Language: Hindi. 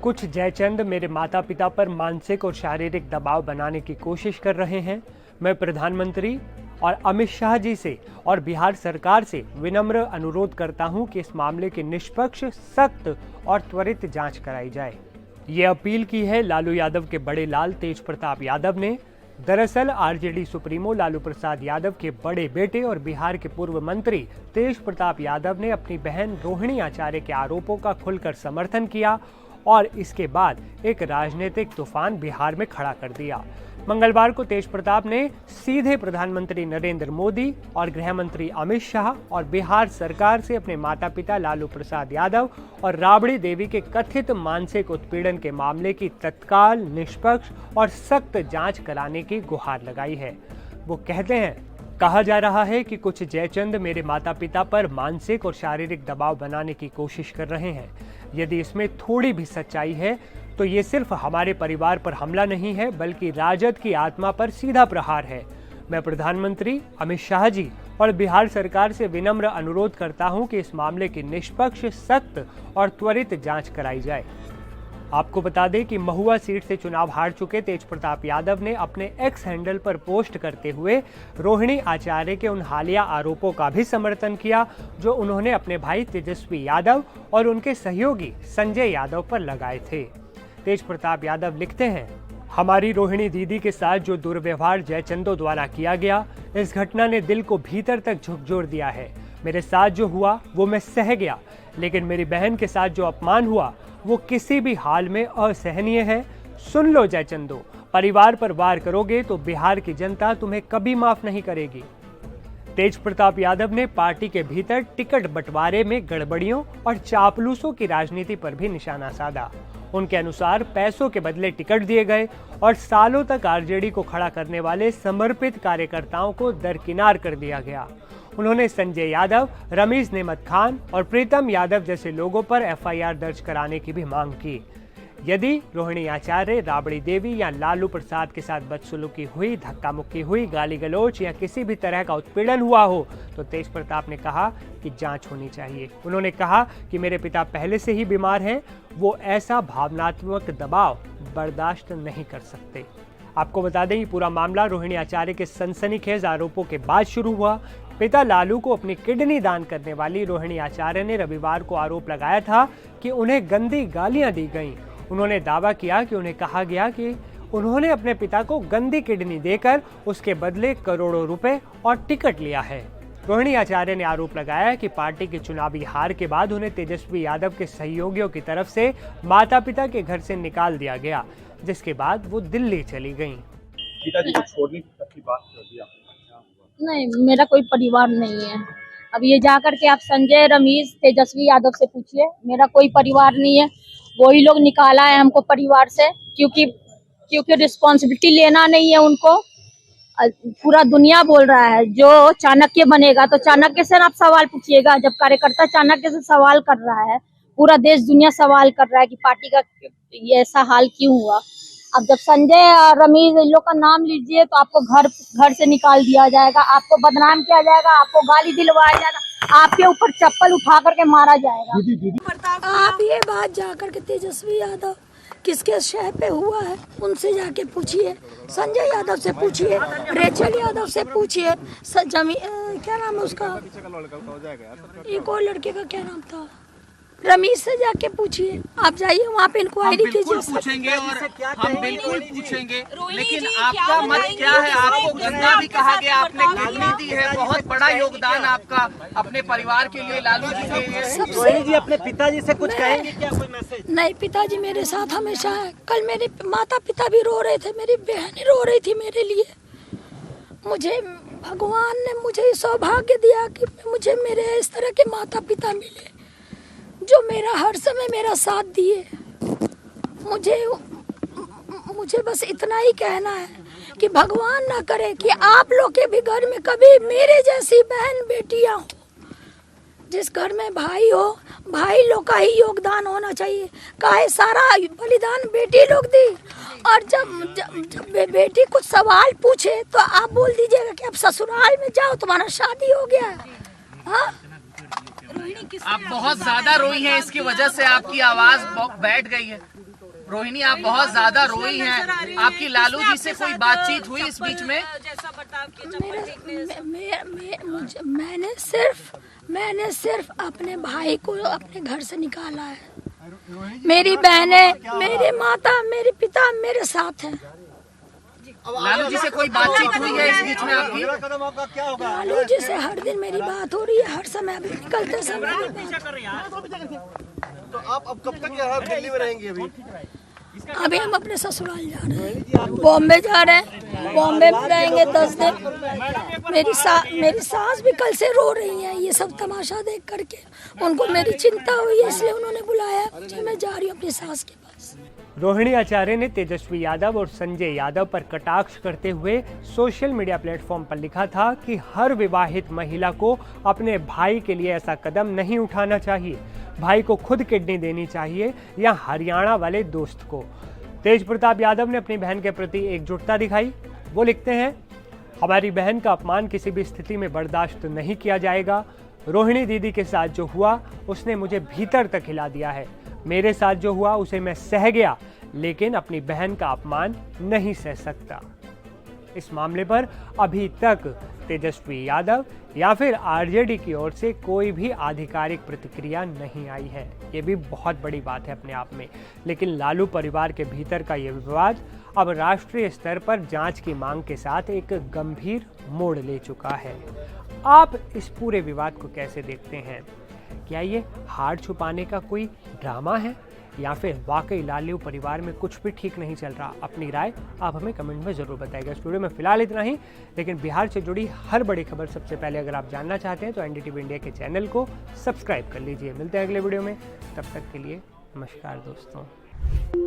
कुछ जयचंद मेरे माता पिता पर मानसिक और शारीरिक दबाव बनाने की कोशिश कर रहे हैं। मैं प्रधानमंत्री और अमित शाह जी से और बिहार सरकार से विनम्र अनुरोध करता हूं कि इस मामले की निष्पक्ष, सख्त और त्वरित जांच कराई जाए। ये अपील की है लालू यादव के बड़े लाल तेज प्रताप यादव ने। दरअसल आरजेडी सुप्रीमो लालू प्रसाद यादव के बड़े बेटे और बिहार के पूर्व मंत्री तेज प्रताप यादव ने अपनी बहन रोहिणी आचार्य के आरोपों का खुलकर समर्थन किया और इसके बाद एक राजनीतिक तूफान बिहार में खड़ा कर दिया। मंगलवार को तेज प्रताप ने सीधे प्रधानमंत्री नरेंद्र मोदी और गृह मंत्री अमित शाह और बिहार सरकार से अपने माता पिता लालू प्रसाद यादव और राबड़ी देवी के कथित मानसिक उत्पीड़न के मामले की तत्काल, निष्पक्ष और सख्त जांच कराने की गुहार लगाई है। वो कहते हैं, कहा जा रहा है कि कुछ जयचंद मेरे माता पिता पर मानसिक और शारीरिक दबाव बनाने की कोशिश कर रहे हैं। यदि इसमें थोड़ी भी सच्चाई है तो ये सिर्फ हमारे परिवार पर हमला नहीं है, बल्कि राजद की आत्मा पर सीधा प्रहार है। मैं प्रधानमंत्री अमित शाह जी और बिहार सरकार से विनम्र अनुरोध करता हूं कि इस मामले की निष्पक्ष, सख्त और त्वरित जांच कराई जाए। आपको बता दें कि महुआ सीट से चुनाव हार चुके तेज प्रताप यादव ने अपने एक्स हैंडल पर पोस्ट करते हुए रोहिणी आचार्य के उन हालिया आरोपों का भी समर्थन किया जो उन्होंने अपने भाई तेजस्वी यादव और उनके सहयोगी संजय यादव पर लगाए थे। तेज प्रताप यादव लिखते हैं, हमारी रोहिणी दीदी के साथ जो दुर्व्यवहार जयचंदों द्वारा किया गया, इस घटना ने दिल को भीतर तक झकझोर दिया है। मेरे साथ जो हुआ वो मैं सह गया, लेकिन मेरी बहन के साथ जो अपमान हुआ वो किसी भी हाल में असहनीय है। सुन लो जयचंदो, परिवार पर वार करोगे तो बिहार की जनता तुम्हें कभी माफ नहीं करेगी। तेज प्रताप यादव ने पार्टी के भीतर टिकट बंटवारे में गड़बड़ियों और चापलूसों की राजनीति पर भी निशाना साधा। उनके अनुसार पैसों के बदले टिकट दिए गए और सालों तक आरजेडी को खड़ा करने वाले समर्पित कार्यकर्ताओं को दरकिनार कर दिया गया। उन्होंने संजय यादव, रमीज नेमत खान और प्रीतम यादव जैसे लोगों पर एफआईआर दर्ज कराने की भी मांग की। यदि रोहिणी आचार्य, राबड़ी देवी या लालू प्रसाद के साथ बदसलूकी हुई, धक्का मुक्की हुई, गाली गलौज या किसी भी तरह का उत्पीड़न हुआ हो तो तेज प्रताप ने कहा कि जांच होनी चाहिए। उन्होंने कहा कि मेरे पिता पहले से ही बीमार हैं, वो ऐसा भावनात्मक दबाव बर्दाश्त नहीं कर सकते। आपको बता दें, पूरा मामला रोहिणी आचार्य के सनसनीखेज आरोपों के बाद शुरू हुआ। पिता लालू को अपनी किडनी दान करने वाली रोहिणी आचार्य ने रविवार को आरोप लगाया था कि उन्हें गंदी गालियां दी गईं। उन्होंने दावा किया कि उन्हें कहा गया कि उन्होंने अपने पिता को गंदी किडनी देकर उसके बदले करोड़ों रुपए और टिकट लिया है। रोहिणी आचार्य ने आरोप लगाया कि पार्टी की चुनावी हार के बाद उन्हें तेजस्वी यादव के सहयोगियों की तरफ से माता पिता के घर से निकाल दिया गया, जिसके बाद वो दिल्ली चली गईं। पिताजी को छोड़ने तक की बात कर दिया। नहीं, मेरा कोई परिवार नहीं है। अब ये जाकर के आप संजय, रमीज, तेजस्वी यादव से पूछिए, मेरा कोई परिवार नहीं है। वही लोग निकाला है हमको परिवार से, क्योंकि रिस्पॉन्सिबिलिटी लेना नहीं है उनको। पूरा दुनिया बोल रहा है जो चाणक्य बनेगा तो चाणक्य से आप सवाल पूछिएगा। जब कार्यकर्ता चाणक्य से सवाल कर रहा है, पूरा देश दुनिया सवाल कर रहा है कि पार्टी का ये ऐसा हाल क्यों हुआ। अब जब संजय और रमीज इन लोग का नाम लीजिए तो आपको घर से निकाल दिया जाएगा, आपको बदनाम किया जाएगा, आपको गाली दिलवाया जाएगा, आपके ऊपर चप्पल उठा करके मारा जाएगा। आप ये बात जाकर के तेजस्वी यादव किसके शह पे हुआ है उनसे जाके पूछिए, संजय यादव से पूछिए, रेचल यादव से पूछिए, क्या नाम है उसका, एक और लड़के का क्या नाम था, रमीज से जाके पूछिए। आप जाइए वहाँ पे इंक्वायरी कीजिए। पूछेंगे और हम बिल्कुल पूछेंगे, लेकिन आपका मत क्या है? आपको गंदा भी कहा गया, आपने किडनी दी है, बहुत बड़ा योगदान आपका अपने परिवार के लिए, लालू जी के लिए। रोहिणी जी अपने पिताजी से कुछ कहेंगे क्या, कोई मैसेज? नहीं, पिताजी मेरे साथ हमेशा है। कल मेरे माता पिता भी रो रहे थे, मेरी बहन रो रही थी मेरे लिए। मुझे भगवान ने मुझे सौभाग्य दिया कि मुझे मेरे इस तरह के माता पिता मिले जो मेरा हर समय मेरा साथ दिए। मुझे बस इतना ही कहना है कि भगवान ना करे कि आप लोग के भी घर में कभी मेरे जैसी बहन बेटियां हो। जिस घर में भाई हो, भाई लोग का ही योगदान होना चाहिए। काहे सारा बलिदान बेटी लोग दी, और जब बेटी कुछ सवाल पूछे तो आप बोल दीजिएगा कि अब ससुराल में जाओ, तुम्हारा शादी हो गया। हाँ, आप बहुत ज्यादा रोई हैं, इसकी वजह से आपकी आवाज बैठ गई है। रोहिणी, आप बहुत ज्यादा रोई हैं। आपकी लालू जी से कोई बातचीत हुई इस बीच में? मैंने सिर्फ अपने भाई को अपने घर से निकाला है। मेरी बहनें, मेरी माता, मेरे पिता मेरे साथ हैं। लालू जी से कोई बातचीत हुई है इस बीच में आपकी? लालू जी से हर दिन मेरी बात हो रही है, हर समय अभी निकलते समय। तो आप अब कब तक यहाँ दिल्ली में रहेंगे? अभी हम अपने ससुराल जा रहे हैं, बॉम्बे जा रहे हैं, बॉम्बे में रहेंगे 10 दिन। मेरी सास भी कल से रो रही है ये सब तमाशा देख करके, उनको मेरी चिंता हुई है इसलिए उन्होंने बुलाया मुझे। मैं जा रही हूँ अपनी सास के पास। रोहिणी आचार्य ने तेजस्वी यादव और संजय यादव पर कटाक्ष करते हुए सोशल मीडिया प्लेटफॉर्म पर लिखा था कि हर विवाहित महिला को अपने भाई के लिए ऐसा कदम नहीं उठाना चाहिए, भाई को खुद किडनी देनी चाहिए या हरियाणा वाले दोस्त को। तेज प्रताप यादव ने अपनी बहन के प्रति एकजुटता दिखाई। वो लिखते हैं, हमारी बहन का अपमान किसी भी स्थिति में बर्दाश्त नहीं किया जाएगा। रोहिणी दीदी के साथ जो हुआ उसने मुझे भीतर तक हिला दिया है। मेरे साथ जो हुआ उसे मैं सह गया, लेकिन अपनी बहन का अपमान नहीं सह सकता। इस मामले पर अभी तक तेजस्वी यादव या फिर आरजेडी की ओर से कोई भी आधिकारिक प्रतिक्रिया नहीं आई है। ये भी बहुत बड़ी बात है अपने आप में। लेकिन लालू परिवार के भीतर का ये विवाद अब राष्ट्रीय स्तर पर जांच की मांग के साथ एक गंभीर मोड़ ले चुका है। आप इस पूरे विवाद को कैसे देखते हैं? क्या ये हार छुपाने का कोई ड्रामा है या फिर वाकई लालू परिवार में कुछ भी ठीक नहीं चल रहा? अपनी राय आप हमें कमेंट में ज़रूर बताइएगा। इस वीडियो में फिलहाल इतना ही, लेकिन बिहार से जुड़ी हर बड़ी खबर सबसे पहले अगर आप जानना चाहते हैं तो एनडीटीवी इंडिया के चैनल को सब्सक्राइब कर लीजिए। मिलते हैं अगले वीडियो में, तब तक के लिए नमस्कार दोस्तों।